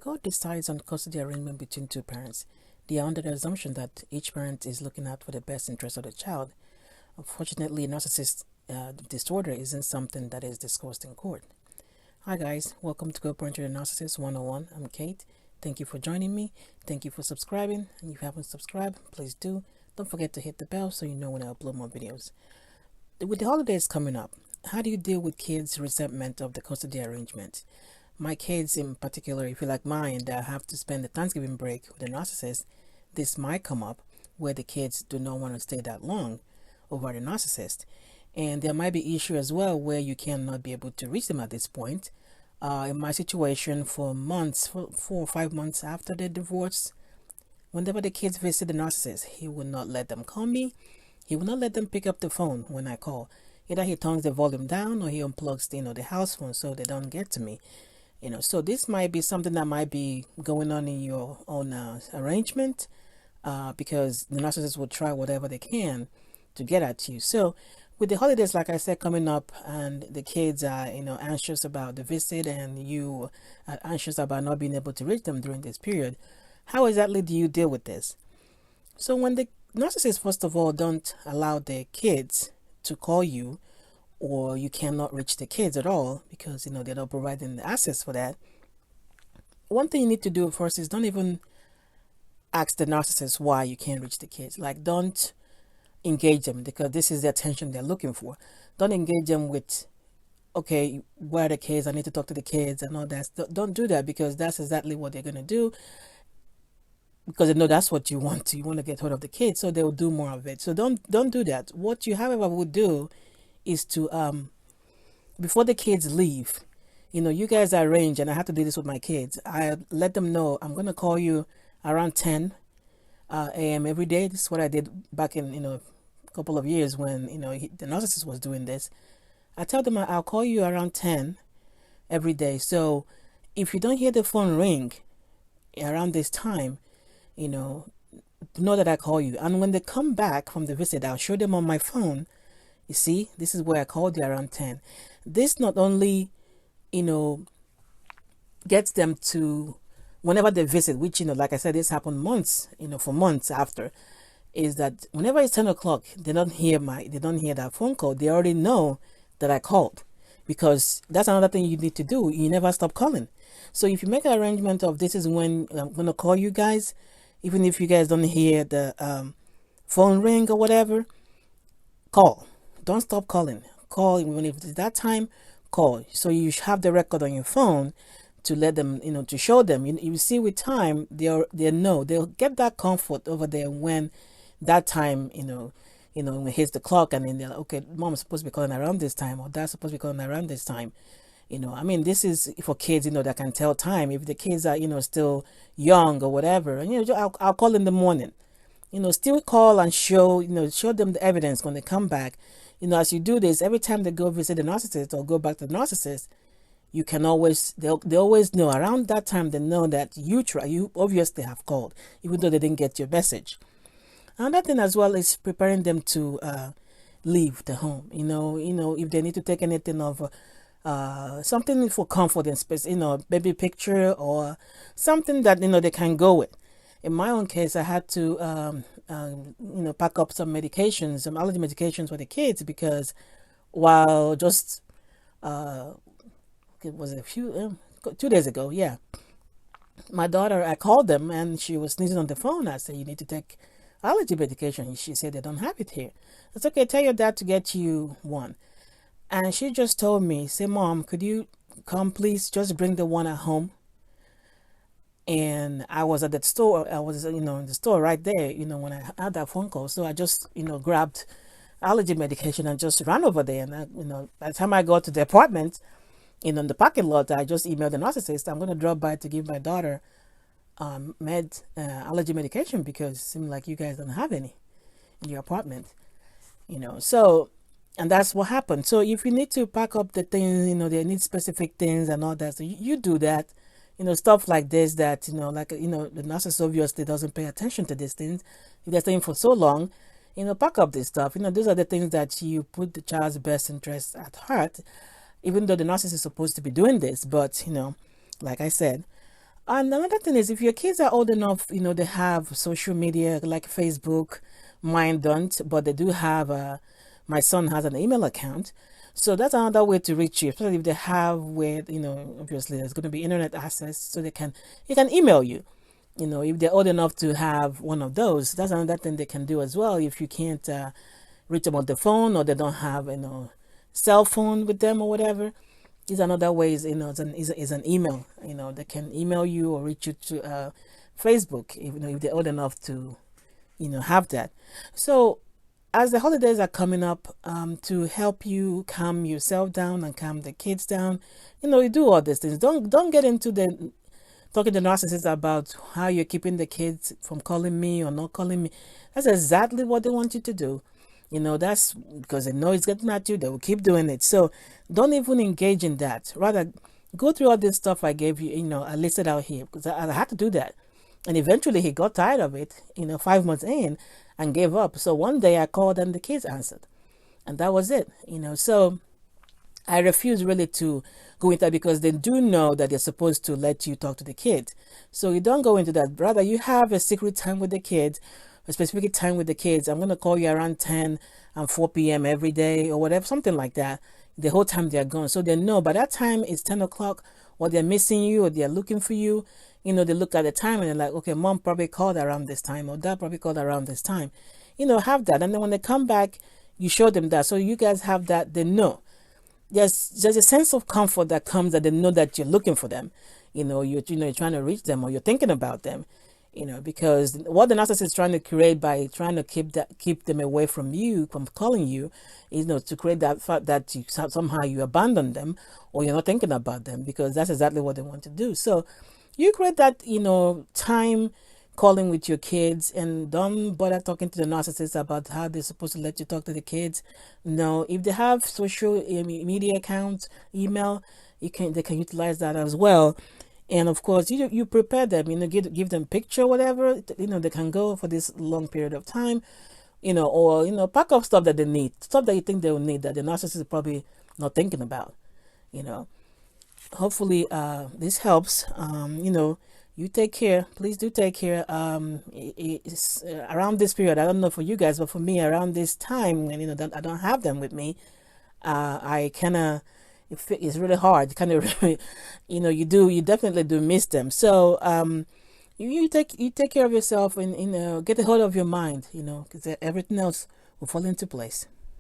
court decides on custody arrangement between two parents, they are under the assumption that each parent is looking out for the best interest of the child. Unfortunately, narcissist disorder isn't something that is discussed in court. Hi guys, welcome to Co-Parenting the Narcissist 101. I'm Kate. Thank you for joining me. Thank you for subscribing. And if you haven't subscribed, please do. Don't forget to hit the bell so you know when I upload more videos. With the holidays coming up, how do you deal with kids' resentment of the custody arrangement? My kids in particular, if you like mine, that have to spend the Thanksgiving break with a narcissist, this might come up where the kids do not want to stay that long over the narcissist. And there might be issue as well where you cannot be able to reach them at this point. In my situation, for months, for 4 or 5 months after the divorce, whenever the kids visit the narcissist, he will not let them call me. He will not let them pick up the phone when I call. Either he turns the volume down or he unplugs the house phone so they don't get to me. So this might be something that might be going on in your own arrangement, because the narcissist will try whatever they can to get at you. So with the holidays, like I said, coming up, and the kids are anxious about the visit, and you are anxious about not being able to reach them during this period, how exactly do you deal with this? So when the narcissist, first of all, don't allow their kids to call you, or you cannot reach the kids at all because they're not providing the access for that, one thing you need to do first is don't even ask the narcissist why you can't reach the kids. Like, don't engage them, because this is the attention they're looking for. Don't engage them with, okay, where are the kids? I need to talk to the kids and all that. Don't do that, because that's exactly what they're going to do, because they know that's what you want to. You want to get hold of the kids, so they will do more of it. So don't do that. What you, however, would do is to before the kids leave, you guys arrange, and I have to do this with my kids. I let them know I'm going to call you around 10 a.m. every day. This is what I did back in a couple of years when the narcissist was doing this. I tell them I'll call you around 10 every day. So if you don't hear the phone ring around this time, know that I call you. And when they come back from the visit, I'll show them on my phone, you see, this is where I called you around 10. This not only gets them to, whenever they visit, which like I said, this happened months, for months after, is that whenever it's 10 o'clock, they don't hear that phone call. They already know that I called, because that's another thing you need to do. You never stop calling. So if you make an arrangement of, this is when I'm going to call you guys, even if you guys don't hear the phone ring or whatever, call. Don't stop calling. Call even if it's that time. Call. So you have the record on your phone to let them, to show them. You see, with time, they'll get that comfort over there when that time, when it hits the clock, and then they're like, okay, mom's supposed to be calling around this time, or dad's supposed to be calling around this time. This is for kids, that can tell time. If the kids are, still young or whatever, I'll call in the morning. Still call and show them the evidence when they come back. As you do this, every time they go visit the narcissist or go back to the narcissist, you can always, they always know around that time, they know that you obviously have called, even though they didn't get your message. Another thing as well is preparing them to leave the home. If they need to take anything of something for comfort and space, baby picture or something that they can go with. In my own case, I had to pack up some medications, some allergy medications for the kids, because while just it was a few 2 days ago, yeah, my daughter, I called them and she was sneezing on the phone. I said, you need to take allergy medication. She said, they don't have it here. It's okay, tell your dad to get you one. And she just told me, say, Mom, could you come please, just bring the one at home? And I was at the store. I was in the store right there, when I had that phone call. So I just grabbed allergy medication and just ran over there. And by the time I got to the apartment, in the parking lot, I just emailed the narcissist, I'm going to drop by to give my daughter allergy medication, because it seems like you guys don't have any in your apartment. So, and that's what happened. So if you need to pack up the things, they need specific things and all that, so you do that. Stuff like this that, the narcissist obviously doesn't pay attention to these things. If they're staying for so long, pack up this stuff. Those are the things that you put the child's best interest at heart, even though the narcissist is supposed to be doing this. But, like I said, And another thing is, if your kids are old enough, they have social media like Facebook. Mine don't, but they do have my son has an email account. So that's another way to reach you, especially if they have where, obviously there's going to be internet access, so he can email you. If they're old enough to have one of those, that's another thing they can do as well. If you can't reach them on the phone, or they don't have, cell phone with them or whatever, is another way is, is an email. They can email you or reach you to Facebook, if they're old enough to have that. So as the holidays are coming up, to help you calm yourself down and calm the kids down, you do all these things. Don't get into the talking to narcissists about how you're keeping the kids from calling me or not calling me. That's exactly what they want you to do. That's because they know it's getting at you. They will keep doing it. So don't even engage in that. Rather, go through all this stuff I gave you, I listed out here, because I had to do that. And eventually he got tired of it, 5 months in, and gave up. So one day I called and the kids answered. And that was it, So I refuse really to go into that, because they do know that they're supposed to let you talk to the kids. So you don't go into that. Rather, you have a secret time with the kids, a specific time with the kids. I'm going to call you around 10 and 4 p.m. every day or whatever, something like that. The whole time they're gone. So they know by that time it's 10 o'clock, or they're missing you, or they're looking for you. They look at the time and they're like, okay, mom probably called around this time, or dad probably called around this time. Have that. And then when they come back, you show them that. So you guys have that. They know. There's a sense of comfort that comes that they know that you're looking for them. You're trying to reach them, or you're thinking about them. Because what the narcissist is trying to create by trying to keep them away from you, from calling you, is to create that fact that somehow you abandon them, or you're not thinking about them, because that's exactly what they want to do. So you create that time calling with your kids, and don't bother talking to the narcissist about how they're supposed to let you talk to the kids. No, if they have social media accounts, email, they can utilize that as well. And of course, you prepare them, give them picture, whatever, they can go for this long period of time, or, pack up stuff that they need, stuff that you think they will need that the narcissist is probably not thinking about, Hopefully, this helps. You take care. Please do take care. It's around this period, I don't know for you guys, but for me, around this time, when, I don't have them with me, I kind of, it's really hard. Kind of, you definitely do miss them. So, you take care of yourself, and get a hold of your mind, because everything else will fall into place.